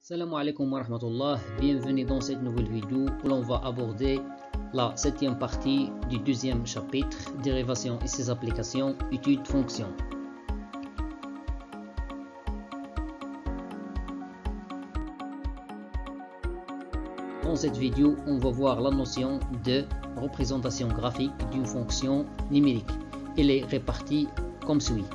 Salam alaikum wa rahmatullah, bienvenue dans cette nouvelle vidéo où l'on va aborder la 7e partie du 2e chapitre, dérivation et ses applications, étude fonction. Dans cette vidéo, on va voir la notion de représentation graphique d'une fonction numérique. Elle est répartie comme suit: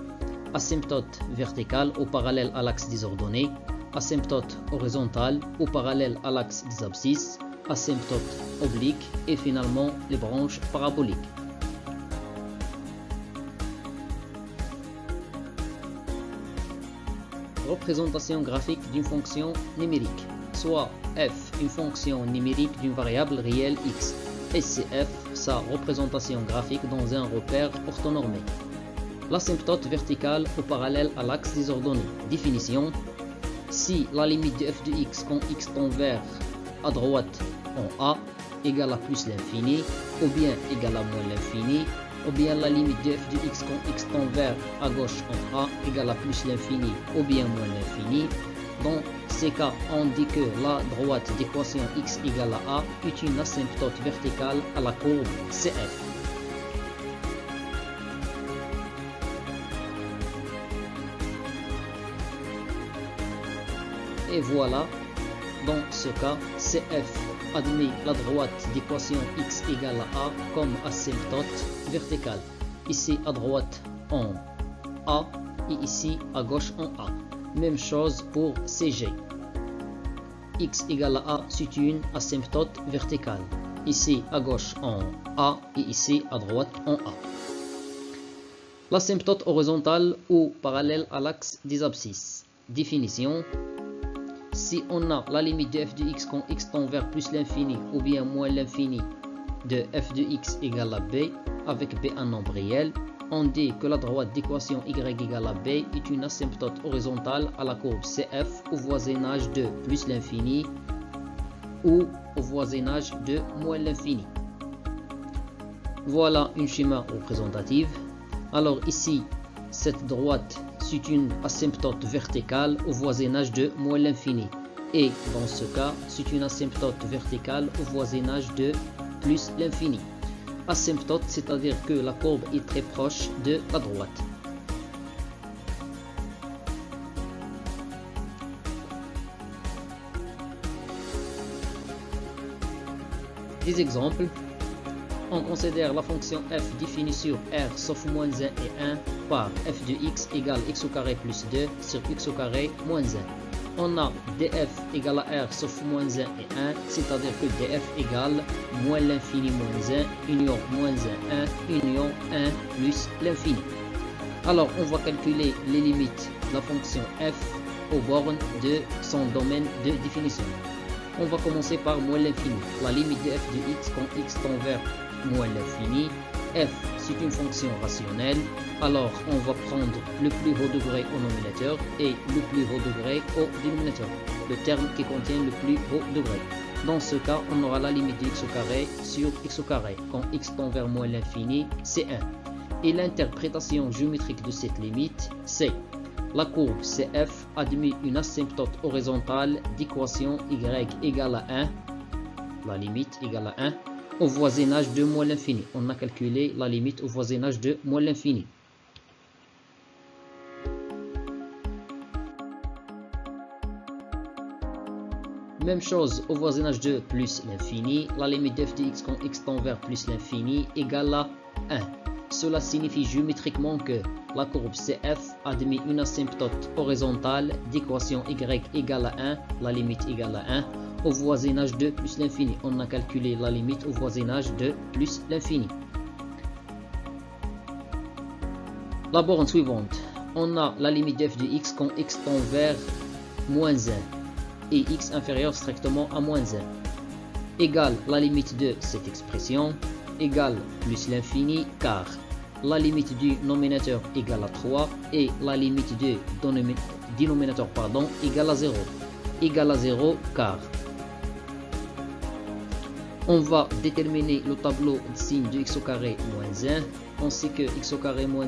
asymptote verticale ou parallèle à l'axe des ordonnées, asymptote horizontale ou parallèle à l'axe des abscisses, asymptote oblique et finalement les branches paraboliques. Représentation graphique d'une fonction numérique, soit f une fonction numérique d'une variable réelle x, et cf sa représentation graphique dans un repère orthonormé. L'asymptote verticale ou parallèle à l'axe des ordonnées. Définition: si la limite de f de x quand x tend vers à droite en a égale à plus l'infini, ou bien égale à moins l'infini, ou bien la limite de f de x quand x tend vers à gauche en a égale à plus l'infini, ou bien moins l'infini. Dans ces cas, on dit que la droite d'équation x égale à a est une asymptote verticale à la courbe CF. Et voilà, dans ce cas, CF admet la droite d'équation x égale à a comme asymptote verticale. Ici à droite en a et ici à gauche en a. Même chose pour CG. X égale à a, c'est une asymptote verticale. Ici à gauche en a et ici à droite en a. L'asymptote horizontale ou parallèle à l'axe des abscisses. Définition: si on a la limite de f de x quand x tend vers plus l'infini ou bien moins l'infini de f de x égale à b, avec b un nombre réel, on dit que la droite d'équation y égale à b est une asymptote horizontale à la courbe CF au voisinage de plus l'infini ou au voisinage de moins l'infini. Voilà une schéma représentative. Alors ici, cette droite, c'est une asymptote verticale au voisinage de moins l'infini. Et dans ce cas, c'est une asymptote verticale au voisinage de plus l'infini. Asymptote, c'est-à-dire que la courbe est très proche de la droite. Des exemples. On considère la fonction f définie sur R sauf moins 1 et 1 par f de x égale x au carré plus 2 sur x au carré moins 1. On a df égale à R sauf moins 1 et 1, c'est-à-dire que df égale moins l'infini moins 1, union moins 1, 1, union 1 plus l'infini. Alors on va calculer les limites de la fonction f aux bornes de son domaine de définition. On va commencer par moins l'infini. La limite de f de x quand x tend vers moins l'infini. F, c'est une fonction rationnelle, alors on va prendre le plus haut degré au nominateur et le plus haut degré au dénominateur, le terme qui contient le plus haut degré. Dans ce cas, on aura la limite de x au carré sur x au carré. Quand x tend vers moins l'infini, c'est 1. Et l'interprétation géométrique de cette limite, c'est la courbe CF admet une asymptote horizontale d'équation y égale à 1, la limite égale à 1, au voisinage de moins l'infini. On a calculé la limite au voisinage de moins l'infini. Même chose au voisinage de plus l'infini. La limite de f de x quand x tend vers plus l'infini égale à 1. Cela signifie géométriquement que la courbe CF admet une asymptote horizontale d'équation y égale à 1, la limite égale à 1, au voisinage de plus l'infini. On a calculé la limite au voisinage de plus l'infini. La borne suivante, on a la limite de f de x quand x tend vers moins 1 et x inférieur strictement à moins 1, égale la limite de cette expression, égale plus l'infini car la limite du nominateur égale à 3 et la limite du dénominateur égale à 0. Égale à 0 car on va déterminer le tableau de signe de x au carré moins 1. On sait que x au carré moins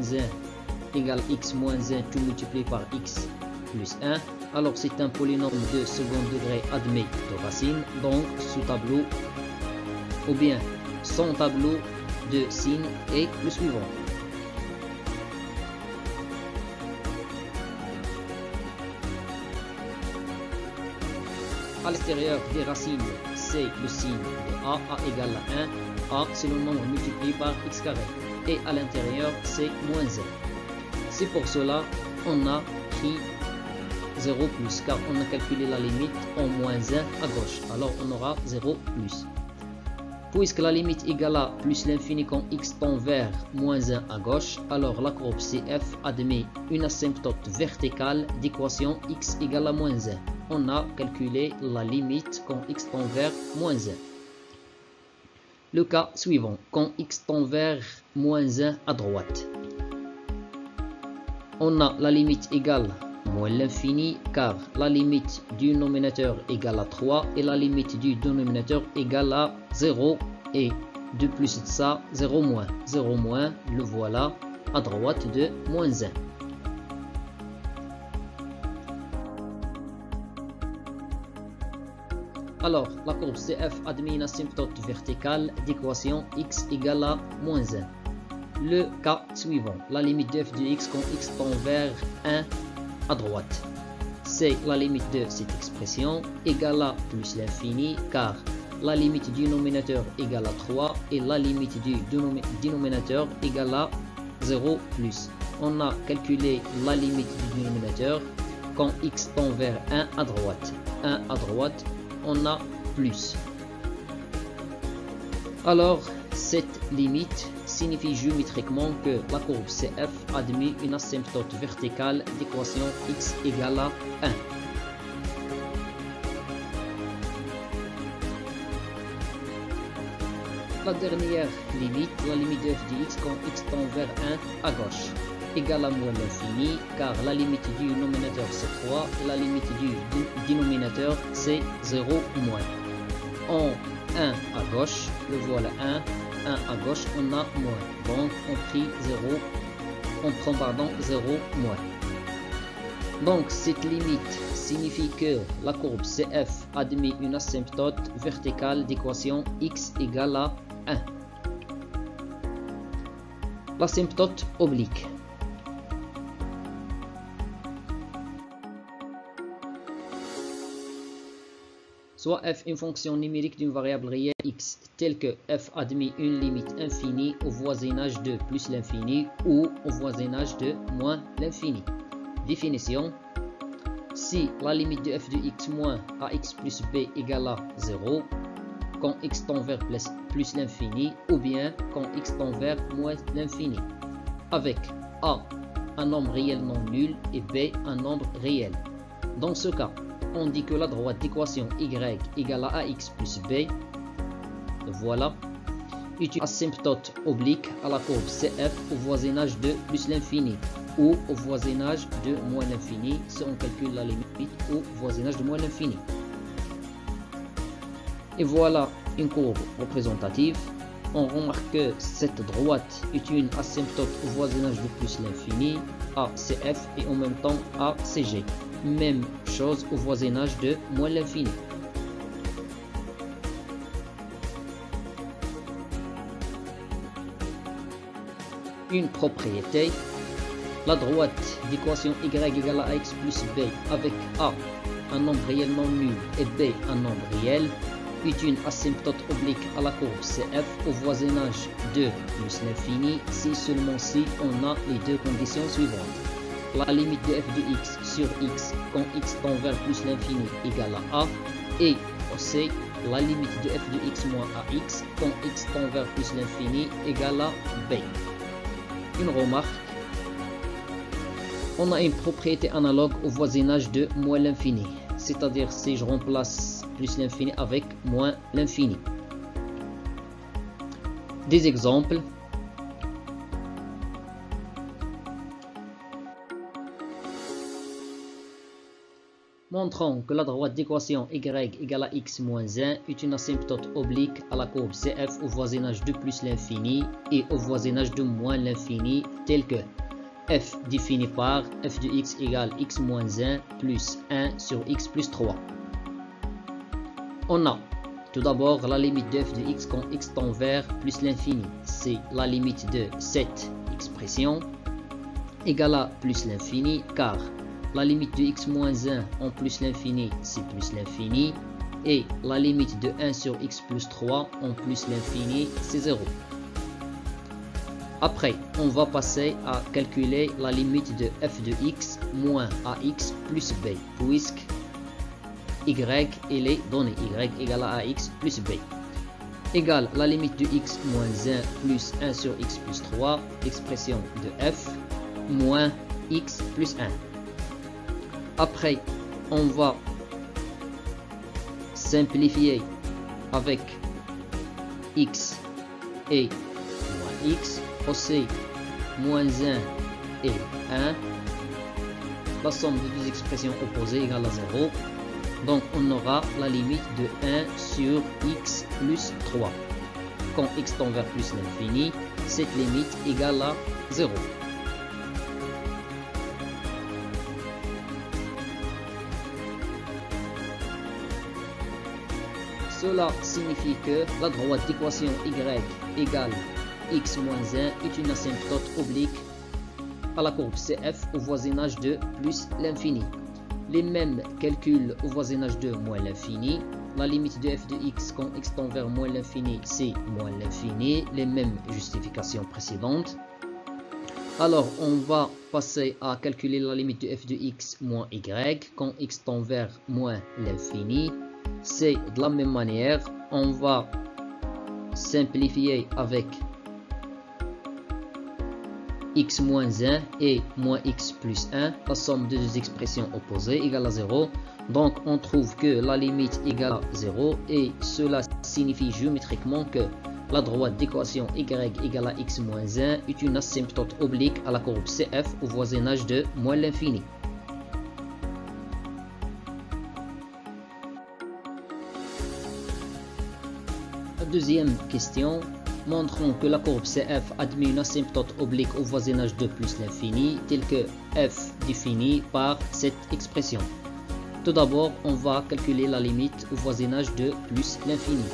1 égale x moins 1 tout multiplié par x plus 1. Alors c'est un polynôme de second degré admis de racine, donc ce tableau ou bien son tableau de signes est le suivant. À l'extérieur des racines, c'est le signe de A égale à 1. A, c'est le nombre multiplié par x carré. Et à l'intérieur, c'est moins 1. C'est pour cela on a pris 0 plus, car on a calculé la limite en moins 1 à gauche. Alors on aura 0 plus. Puisque la limite égale à plus l'infini quand x tend vers moins 1 à gauche, alors la courbe CF admet une asymptote verticale d'équation x égale à moins 1. On a calculé la limite quand x tend vers moins 1. Le cas suivant, quand x tend vers moins 1 à droite. On a la limite égale moins l'infini, car la limite du nominateur égale à 3 et la limite du dénominateur égale à 0. Et de plus de ça, 0 moins. 0 moins, le voilà à droite de moins 1. Alors, la courbe CF admet une asymptote verticale d'équation x égale à moins 1. Le cas suivant, la limite de f de x quand x tend vers 1 à droite. C'est la limite de cette expression égale à plus l'infini, car la limite du nominateur égale à 3 et la limite du dénominateur égale à 0 plus. On a calculé la limite du dénominateur quand x tend vers 1 à droite. 1 à droite, on a plus. Alors, cette limite signifie géométriquement que la courbe CF admet une asymptote verticale d'équation x égale à 1. La dernière limite, la limite de f de x quand x tend vers 1 à gauche, égale à moins l'infini, car la limite du nominateur c'est 3 et la limite du dénominateur c'est 0 moins. En 1 à gauche, le voilà 1 à gauche on a moins, donc on prend 0 moins. Donc cette limite signifie que la courbe CF admet une asymptote verticale d'équation x égale à 1. L'asymptote oblique. Soit f une fonction numérique d'une variable réelle x, telle que f admet une limite infinie au voisinage de plus l'infini ou au voisinage de moins l'infini. Définition. Si la limite de f de x moins ax plus b égale à 0, quand x tend vers plus l'infini, ou bien quand x tend vers moins l'infini, avec a un nombre réel non nul et b un nombre réel. Dans ce cas, on dit que la droite d'équation y égale à ax plus b, voilà, est une asymptote oblique à la courbe CF au voisinage de plus l'infini ou au voisinage de moins l'infini si on calcule la limite au voisinage de moins l'infini. Et voilà une courbe représentative. On remarque que cette droite est une asymptote au voisinage de plus l'infini, ACF, et en même temps ACG. Même chose au voisinage de moins l'infini. Une propriété. La droite d'équation y égale à ax plus b avec a un nombre réel non nul et b un nombre réel est une asymptote oblique à la courbe CF au voisinage de plus l'infini si seulement si on a les deux conditions suivantes. La limite de f de x sur x quand x tend vers plus l'infini égale à a, et aussi la limite de f de x moins ax quand x tend vers plus l'infini égale à b. Une remarque. On a une propriété analogue au voisinage de moins l'infini, c'est-à-dire si je remplace plus l'infini avec moins l'infini. Des exemples. Montrons que la droite d'équation y égale à x moins 1 est une asymptote oblique à la courbe CF au voisinage de plus l'infini et au voisinage de moins l'infini, tel que f défini par f de x égale x moins 1 plus 1 sur x plus 3. On a tout d'abord la limite de f de x quand x tend vers plus l'infini. C'est la limite de cette expression égale à plus l'infini, car la limite de x moins 1 en plus l'infini, c'est plus l'infini. Et la limite de 1 sur x plus 3 en plus l'infini, c'est 0. Après, on va passer à calculer la limite de f de x moins ax plus b, puisque y il est donné, y égale à ax plus b, égale la limite de x moins 1 plus 1 sur x plus 3, l'expression de f, moins x plus 1. Après, on va simplifier avec x et moins x, aussi moins 1 et 1, la somme de deux expressions opposées égale à 0, donc on aura la limite de 1 sur x plus 3. Quand x tend vers plus l'infini, cette limite égale à 0. Cela signifie que la droite d'équation y égale x moins 1 est une asymptote oblique à la courbe CF au voisinage de plus l'infini. Les mêmes calculs au voisinage de moins l'infini. La limite de f de x quand x tend vers moins l'infini, c'est moins l'infini. Les mêmes justifications précédentes. Alors, on va passer à calculer la limite de f de x moins y quand x tend vers moins l'infini. C'est de la même manière, on va simplifier avec x moins 1 et moins x plus 1, la somme de deux expressions opposées égale à 0. Donc on trouve que la limite égale à 0 et cela signifie géométriquement que la droite d'équation y égale à x moins 1 est une asymptote oblique à la courbe CF au voisinage de moins l'infini. Deuxième question, montrons que la courbe CF admet une asymptote oblique au voisinage de plus l'infini, telle que f définie par cette expression. Tout d'abord, on va calculer la limite au voisinage de plus l'infini.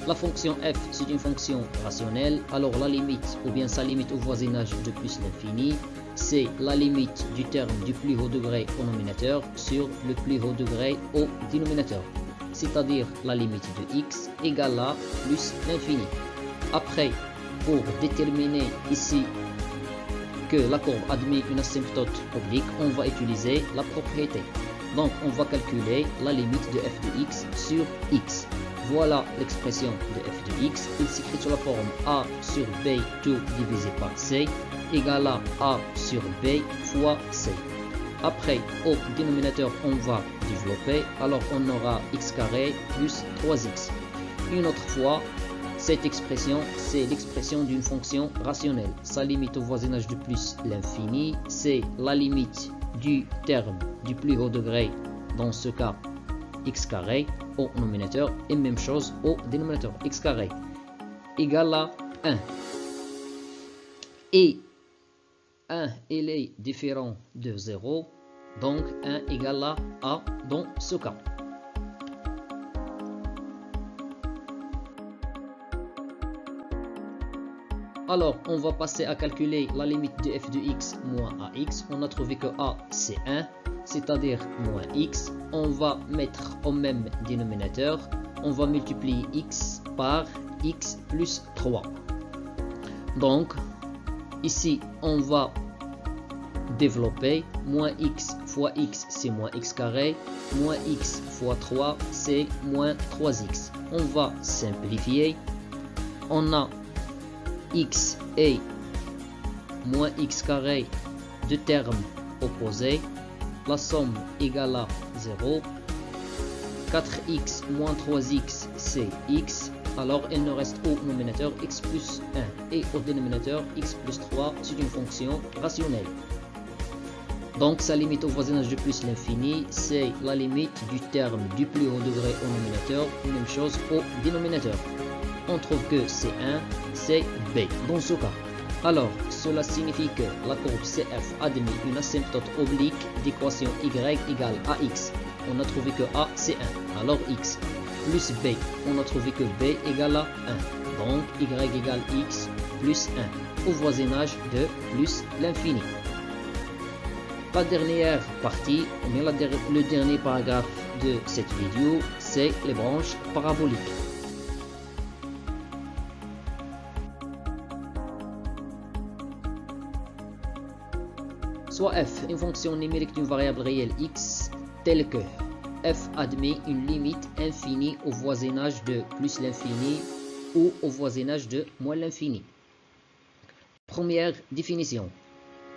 La fonction f, c'est une fonction rationnelle, alors la limite, ou bien sa limite au voisinage de plus l'infini, c'est la limite du terme du plus haut degré au nominateur sur le plus haut degré au dénominateur, c'est-à-dire la limite de x égale à plus l'infini. Après, pour déterminer ici que la courbe admet une asymptote oblique, on va utiliser la propriété. Donc, on va calculer la limite de f de x sur x. Voilà l'expression de f de x. Il s'écrit sous la forme a sur b tout divisé par c égale à a sur b fois c. Après, au dénominateur, on va développer. Alors, on aura x carré plus 3x. Une autre fois, cette expression, c'est l'expression d'une fonction rationnelle. Sa limite au voisinage de plus l'infini, c'est la limite du terme du plus haut degré, dans ce cas x carré au nominateur, et même chose au dénominateur, x carré égale à 1. Et 1 il est différent de 0, donc 1 égale à a dans ce cas. Alors, on va passer à calculer la limite de f de x moins ax. On a trouvé que a, c'est 1, c'est-à-dire moins x. On va mettre au même dénominateur. On va multiplier x par x plus 3. Donc, ici, on va développer. Moins x fois x, c'est moins x carré. Moins x fois 3, c'est moins 3x. On va simplifier. On a x et moins x carré, deux termes opposés, la somme égale à 0, 4x moins 3x c'est x, alors il nous reste au nominateur x plus 1 et au dénominateur x plus 3, c'est une fonction rationnelle. Donc sa limite au voisinage de plus l'infini, c'est la limite du terme du plus haut degré au nominateur, même chose au dénominateur. On trouve que c'est 1, c'est b dans ce cas. Alors, cela signifie que la courbe CF admet une asymptote oblique d'équation y égale ax. On a trouvé que a c'est 1, alors x, plus b, on a trouvé que b égale à 1, donc y égale x plus 1, au voisinage de plus l'infini. La dernière partie, ou bien le dernier paragraphe de cette vidéo, c'est les branches paraboliques. Soit f, une fonction numérique d'une variable réelle x, telle que f admet une limite infinie au voisinage de plus l'infini ou au voisinage de moins l'infini. Première définition.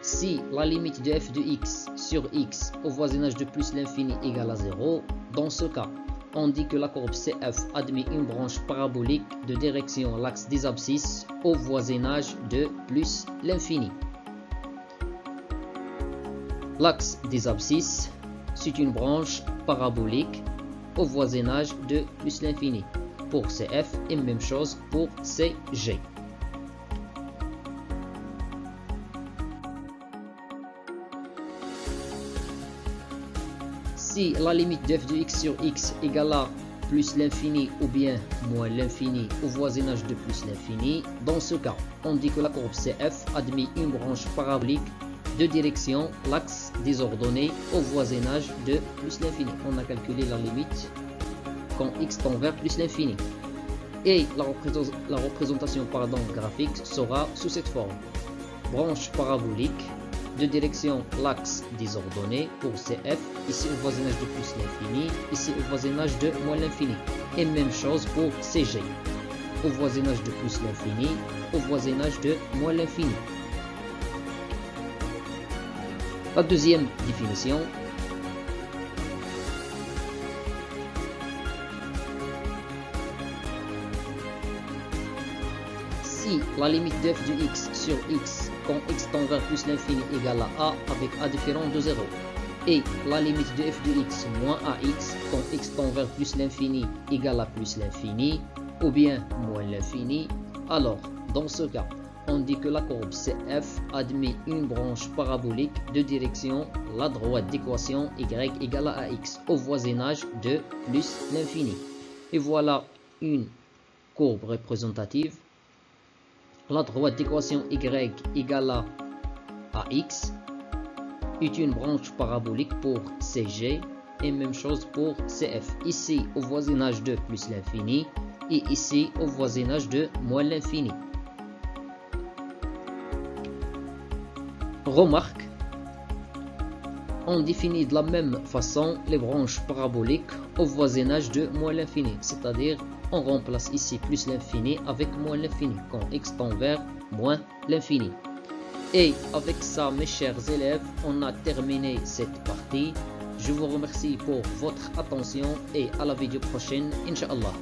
Si la limite de f de x sur x au voisinage de plus l'infini égale à 0, dans ce cas, on dit que la courbe CF admet une branche parabolique de direction l'axe des abscisses au voisinage de plus l'infini. L'axe des abscisses, c'est une branche parabolique au voisinage de plus l'infini pour CF et même chose pour CG. Si la limite de f de x sur x égale à plus l'infini ou bien moins l'infini au voisinage de plus l'infini, dans ce cas, on dit que la courbe CF admet une branche parabolique de direction l'axe des ordonnées au voisinage de plus l'infini. On a calculé la limite quand x tend vers plus l'infini. Et la représentation graphique sera sous cette forme. Branche parabolique de direction l'axe des ordonnées pour CF, ici au voisinage de plus l'infini, ici au voisinage de moins l'infini. Et même chose pour CG, au voisinage de plus l'infini, au voisinage de moins l'infini. La deuxième définition. Si la limite de f de x sur x quand x tend vers plus l'infini égale à a avec a différent de 0 et la limite de f de x moins ax quand x tend vers plus l'infini égale à plus l'infini ou bien moins l'infini, alors dans ce cas, on dit que la courbe CF admet une branche parabolique de direction la droite d'équation y égale à ax au voisinage de plus l'infini. Et voilà une courbe représentative. La droite d'équation y égale à ax est une branche parabolique pour CG et même chose pour CF. Ici au voisinage de plus l'infini et ici au voisinage de moins l'infini. Remarque, on définit de la même façon les branches paraboliques au voisinage de moins l'infini, c'est-à-dire on remplace ici plus l'infini avec moins l'infini quand x tend vers moins l'infini. Et avec ça, mes chers élèves, on a terminé cette partie. Je vous remercie pour votre attention et à la vidéo prochaine, Inch'Allah.